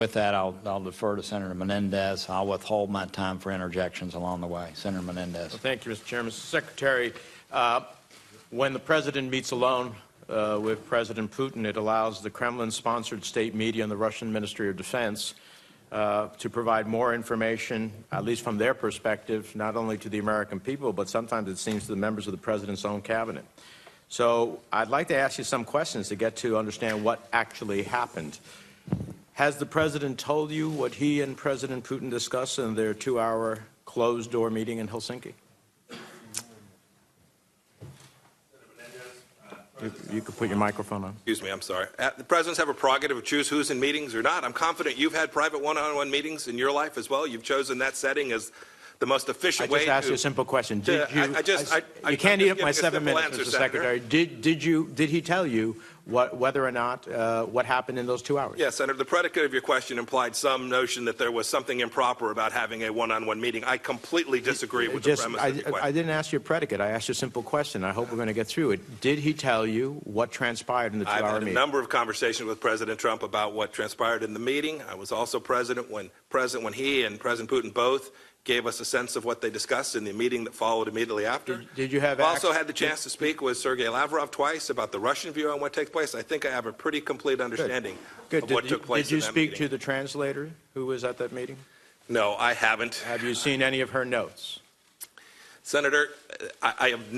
With that, I'll defer to Senator Menendez. I'll withhold my time for interjections along the way. Senator Menendez. Well, thank you, Mr. Chairman. Mr. Secretary, when the President meets alone with President Putin, it allows the Kremlin-sponsored state media and the Russian Ministry of Defense to provide more information, at least from their perspective, not only to the American people, but sometimes it seems to the members of the President's own cabinet. So I'd like to ask you some questions to get to understand what actually happened. Has the President told you what he and President Putin discussed in their 2-hour closed-door meeting in Helsinki? You could put your microphone on. Excuse me, I'm sorry. The presidents have a prerogative to choose who's in meetings or not. I'm confident you've had private one-on-one meetings in your life as well. You've chosen that setting as the most efficient way to... I just asked you a simple question. You can't eat up my 7 minutes, Mr. Secretary. Did he tell you whether or not what happened in those 2 hours? Yes, Senator. The predicate of your question implied some notion that there was something improper about having a one-on-one meeting. I completely disagree with the premise of your question. I didn't ask you a predicate. I asked you a simple question. I hope we're going to get through it. Did he tell you what transpired in the 2-hour meeting? I've had a number of conversations with President Trump about what transpired in the meeting. I was also present when he and President Putin both gave us a sense of what they discussed in the meeting that followed immediately after. Did you have... I've also had the chance to speak with Sergei Lavrov twice about the Russian view on what takes place. I think I have a pretty complete understanding of what took place in that meeting. Did you speak to the translator who was at that meeting? No, I haven't. Have you seen any of her notes? Senator, I've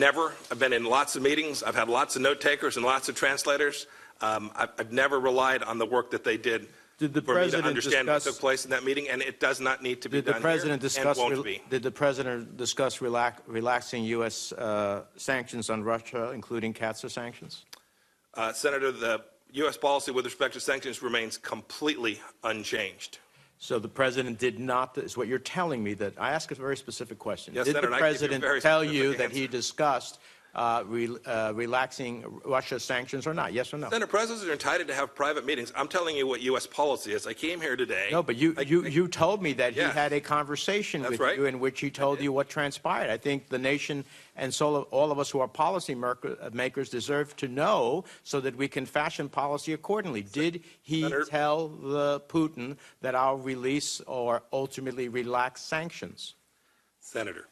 been in lots of meetings. I've had lots of note takers and lots of translators. I've never relied on the work that they did for me to understand what took place in that meeting, and it does not need to be done here and won't be. Did the President discuss relaxing U.S. sanctions on Russia, including CAATSA sanctions? Senator, the U.S. policy with respect to sanctions remains completely unchanged. So the President did not, is what you're telling me, that I ask a very specific question. Yes, did Senator, the President tell you that he discussed relaxing Russia sanctions or not? Yes or no? Senator, presidents are entitled to have private meetings. I'm telling you what U.S. policy is. I came here today. No, but you told me that he had a conversation with you in which he told you what transpired. I think the nation and so all of us who are policy makers deserve to know so that we can fashion policy accordingly. Did he tell Putin that I'll release or ultimately relax sanctions? Senator,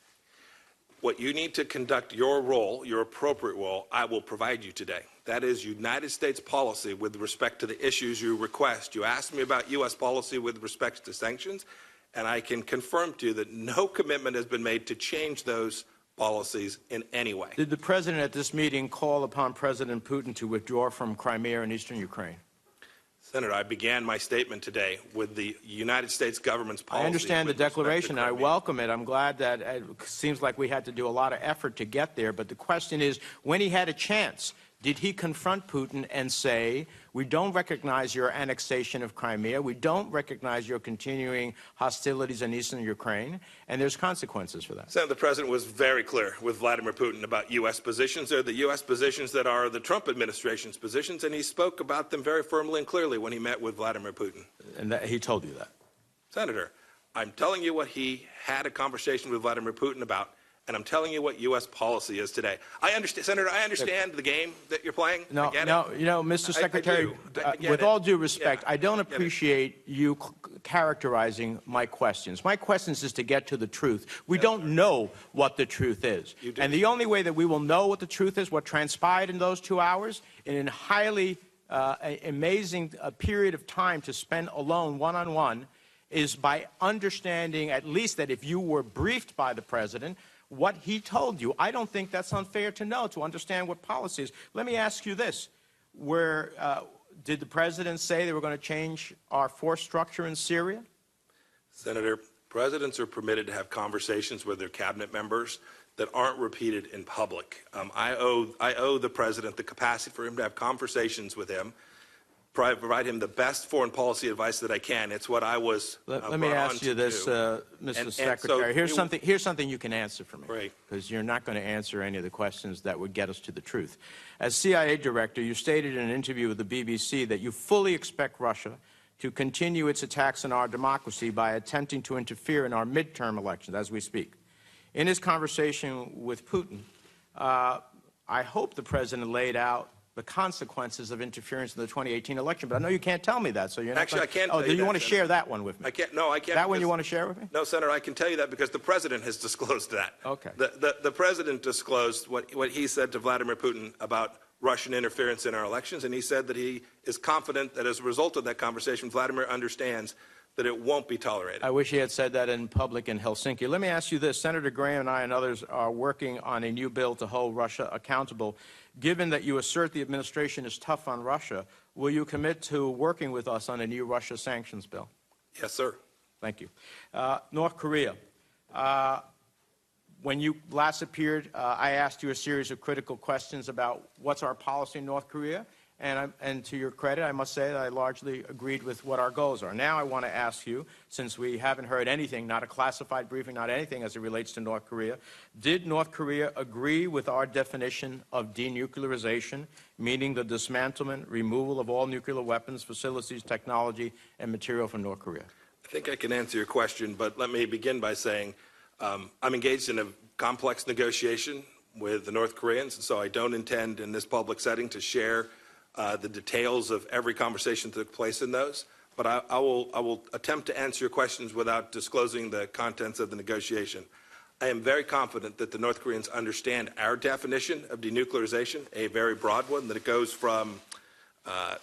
what you need to conduct your role, your appropriate role, I will provide you today. That is United States policy with respect to the issues you request. You asked me about U.S. policy with respect to sanctions, and I can confirm to you that no commitment has been made to change those policies in any way. Did the President at this meeting call upon President Putin to withdraw from Crimea and eastern Ukraine? Senator, I began my statement today with the United States government's policy. I understand the declaration. I welcome it. I'm glad that it seems like we had to do a lot of effort to get there. But the question is, when he had a chance, did he confront Putin and say, we don't recognize your annexation of Crimea, we don't recognize your continuing hostilities in eastern Ukraine, and there's consequences for that? Senator, the President was very clear with Vladimir Putin about U.S. positions. They're the U.S. positions that are the Trump administration's positions, and he spoke about them very firmly and clearly when he met with Vladimir Putin. And he told you that? Senator, I'm telling you what he had a conversation with Vladimir Putin about, and I'm telling you what U.S. policy is today. I understand, Senator, I understand the game that you're playing. No, Mr. Secretary, with all due respect, I don't appreciate you characterizing my questions. My questions is to get to the truth. We don't know what the truth is. And the only way that we will know what the truth is, what transpired in those 2 hours, in a highly amazing period of time to spend alone, one-on-one, is by understanding at least that if you were briefed by the President, what he told you. I don't think that's unfair to know, to understand what policy is. Let me ask you this. Did the President say they were going to change our force structure in Syria? Senator, presidents are permitted to have conversations with their cabinet members that aren't repeated in public. I owe the President the capacity for him to have conversations with him, provide him the best foreign policy advice that I can. It's what I was Let me ask you this, Mr. Secretary. Here's something you can answer for me, because you're not going to answer any of the questions that would get us to the truth. As CIA director, you stated in an interview with the BBC that you fully expect Russia to continue its attacks on our democracy by attempting to interfere in our midterm elections as we speak. In his conversation with Putin, I hope the President laid out the consequences of interference in the 2018 election. But I know you can't tell me that, so you're not Actually, I can't Oh, tell do you you that, want to Senator. share that one with me? I can't. No, I can't. That one you because- want to share with me? No, Senator, I can tell you that because the president has disclosed that. Okay. The president disclosed what he said to Vladimir Putin about Russian interference in our elections, and he said that he is confident that as a result of that conversation, Vladimir understands that it won't be tolerated. I wish he had said that in public in Helsinki. Let me ask you this. Senator Graham and I and others are working on a new bill to hold Russia accountable. Given that you assert the administration is tough on Russia, will you commit to working with us on a new Russia sanctions bill? Yes, sir. Thank you. North Korea. When you last appeared, I asked you a series of critical questions about what's our policy in North Korea. And to your credit, I must say that I largely agreed with what our goals are. Now I want to ask you, since we haven't heard anything, not a classified briefing, not anything as it relates to North Korea, did North Korea agree with our definition of denuclearization, meaning the dismantlement, removal of all nuclear weapons, facilities, technology, and material from North Korea? I think I can answer your question, but let me begin by saying I'm engaged in a complex negotiation with the North Koreans, and so I don't intend in this public setting to share the details of every conversation that took place in those, but I will attempt to answer your questions without disclosing the contents of the negotiation. I am very confident that the North Koreans understand our definition of denuclearization, a very broad one, that it goes from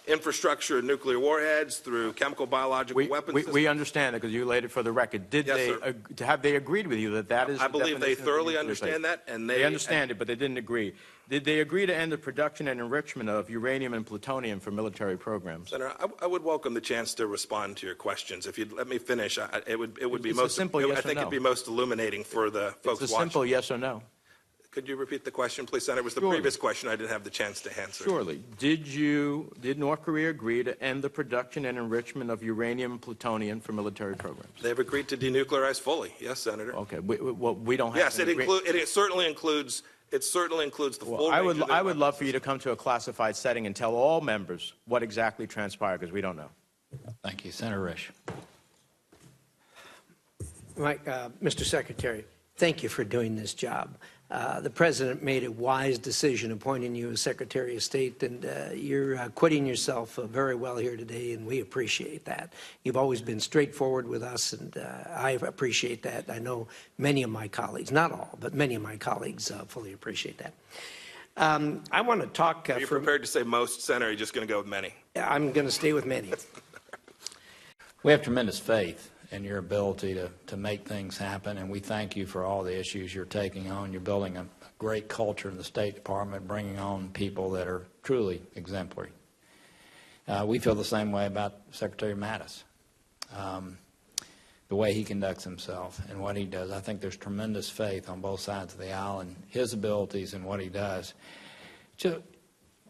infrastructure and nuclear warheads through chemical, biological weapons. We understand it because you laid it for the record. Have they agreed with you that that is I the believe they definition of thoroughly denuclearization? understand that, and They understand it, but they didn't agree. Did they agree to end the production and enrichment of uranium and plutonium for military programs? Senator, I would welcome the chance to respond to your questions. If you'd let me finish, it would be It's a most. simple yes I think or no. it'd be most illuminating for the folks It's a watching. simple yes or no. Could you repeat the question, please, Senator? It was the Surely. previous question I didn't have the chance to answer. Surely. Did North Korea agree to end the production and enrichment of uranium and plutonium for military programs? They've agreed to denuclearize fully. Yes, Senator. Okay. We don't have. Yes, an it certainly includes. It certainly includes the full. I range of would love for you to come to a classified setting and tell all members what exactly transpired, because we don't know. Thank you. Senator Risch. Mr. Secretary, thank you for doing this job. The President made a wise decision appointing you as Secretary of State, and you're acquitting yourself very well here today, and we appreciate that. You've always been straightforward with us, and I appreciate that. I know many of my colleagues, not all, but many of my colleagues fully appreciate that. I want to talk. Are you prepared to say most, Senator? Or are you just going to go with many? I'm going to stay with many. We have tremendous faith in your ability to make things happen, and we thank you for all the issues you're taking on. You're building a great culture in the State Department, bringing on people that are truly exemplary. We feel the same way about Secretary Mattis, the way he conducts himself and what he does. I think there's tremendous faith on both sides of the aisle in his abilities and what he does.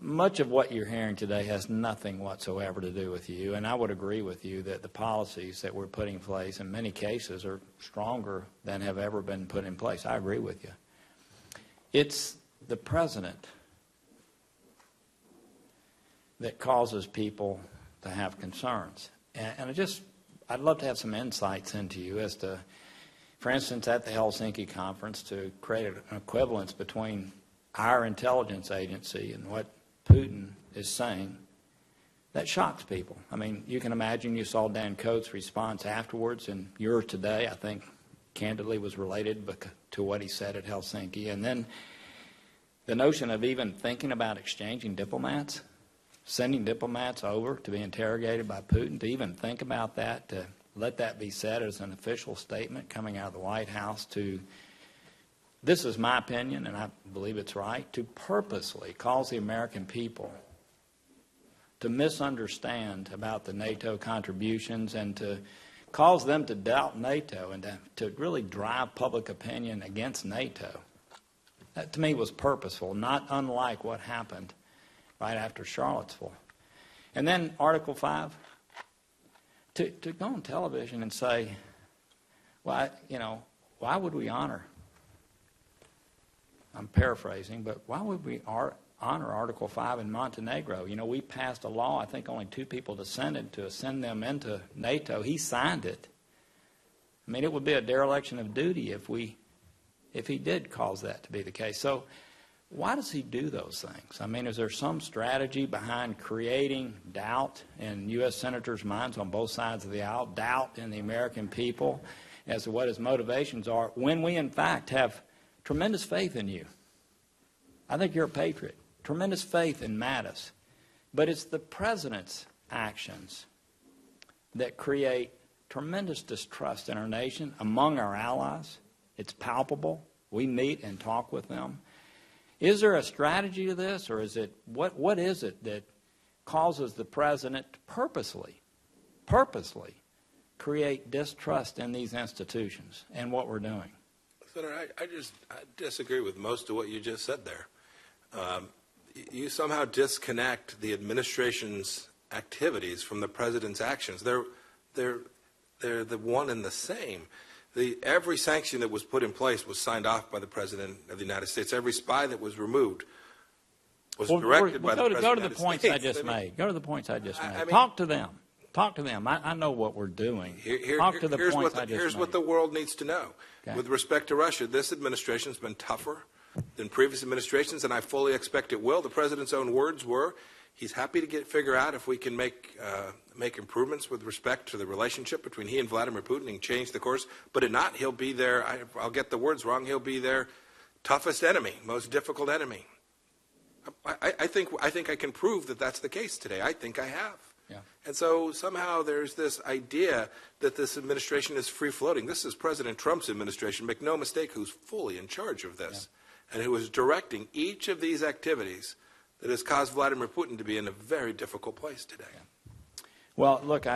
Much of what you're hearing today has nothing whatsoever to do with you, and I would agree with you that the policies that we're putting in place in many cases are stronger than have ever been put in place. I agree with you. It's the president that causes people to have concerns. And I'd love to have some insights into you as to, for instance, at the Helsinki conference, to create an equivalence between our intelligence agency and what Putin is saying. That shocks people. I mean, you can imagine you saw Dan Coates' response afterwards, and yours today, I think, candidly was related to what he said at Helsinki. And then the notion of even thinking about exchanging diplomats, sending diplomats over to be interrogated by Putin, to even think about that, to let that be said as an official statement coming out of the White House, to, this is my opinion, and I believe it's right, to purposely cause the American people to misunderstand about the NATO contributions and to cause them to doubt NATO and to really drive public opinion against NATO. That, to me, was purposeful, not unlike what happened right after Charlottesville. And then Article 5, to go on television and say, well, why would we honor, I'm paraphrasing, but why would we honor Article 5 in Montenegro? We passed a law, I think only 2 people dissented, to send them into NATO. He signed it. I mean, it would be a dereliction of duty if he did cause that to be the case. So why does he do those things? I mean, is there some strategy behind creating doubt in U.S. senators' minds on both sides of the aisle, doubt in the American people as to what his motivations are, when we, in fact, have tremendous faith in you? I think you're a patriot. Tremendous faith in Mattis. But it's the president's actions that create tremendous distrust in our nation, among our allies. It's palpable. We meet and talk with them. Is there a strategy to this, or is it, what is it that causes the president to purposely create distrust in these institutions and what we're doing? Senator, I disagree with most of what you just said there. You somehow disconnect the administration's activities from the president's actions. They're the one and the same. Every sanction that was put in place was signed off by the President of the United States. Every spy that was removed was directed by the President. Go to the points I just made. Go to the points I just made. Talk to them. Talk to them. I know what we're doing. Talk to the points I just made. Here's what the world needs to know. Okay. With respect to Russia, this administration has been tougher than previous administrations, and I fully expect it will. The President's own words were, he's happy to figure out if we can make improvements with respect to the relationship between he and Vladimir Putin and change the course. But if not, he'll be their, I'll get the words wrong, he'll be their toughest enemy, most difficult enemy. I think I can prove that that's the case today. I think I have. Yeah. And so somehow there's this idea that this administration is free-floating. This is President Trump's administration, make no mistake, who's fully in charge of this, and who is directing each of these activities that has caused Vladimir Putin to be in a very difficult place today. Yeah. Well, look,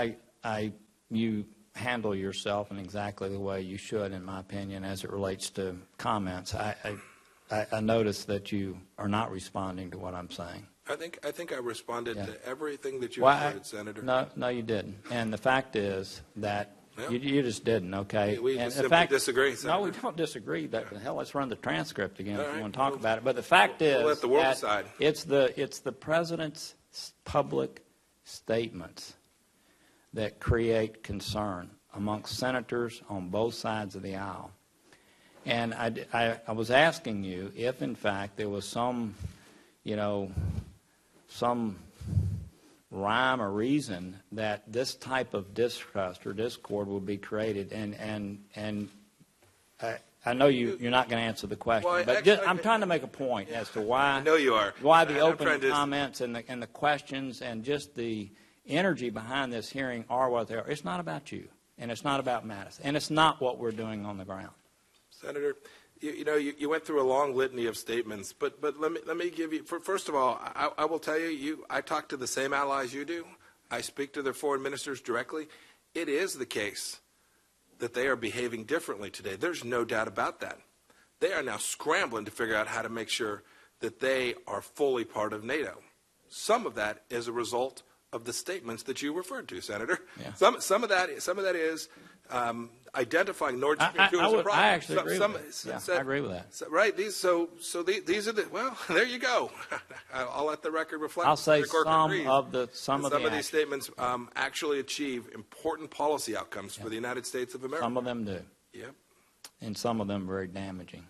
you handle yourself in exactly the way you should, in my opinion, as it relates to comments. I notice that you are not responding to what I'm saying. I think I responded to everything that you said, Senator. No, you didn't. And the fact is that you just didn't, okay? We just simply disagree, Senator. No, we don't disagree. Hell, let's run the transcript again if you want to talk about it. But the fact is let the world that decide. It's the president's public statements that create concern amongst senators on both sides of the aisle. And I was asking you if, in fact, there was some rhyme or reason that this type of distrust or discord will be created. And I know you're not going to answer the question, well, but I'm trying to make a point as to why. I know you are. Why the open comments and the questions and just the energy behind this hearing are what they are. It's not about you, and it's not about Mattis, and it's not what we're doing on the ground. Senator, you went through a long litany of statements, but let me give you, first of all, I will tell you, I talk to the same allies you do. I speak to their foreign ministers directly. It is the case that they are behaving differently today. There's no doubt about that. They are now scrambling to figure out how to make sure that they are fully part of NATO. Some of that is a result of the statements that you referred to, Senator. Yeah. Some of that is identifying Nord Stream 2 as a problem. I actually agree with that. I agree with that. Right. These are the, well, there you go. I'll let the record reflect. I'll say some of these statements actually achieve important policy outcomes for the United States of America. Some of them do. Yep. And some of them very damaging.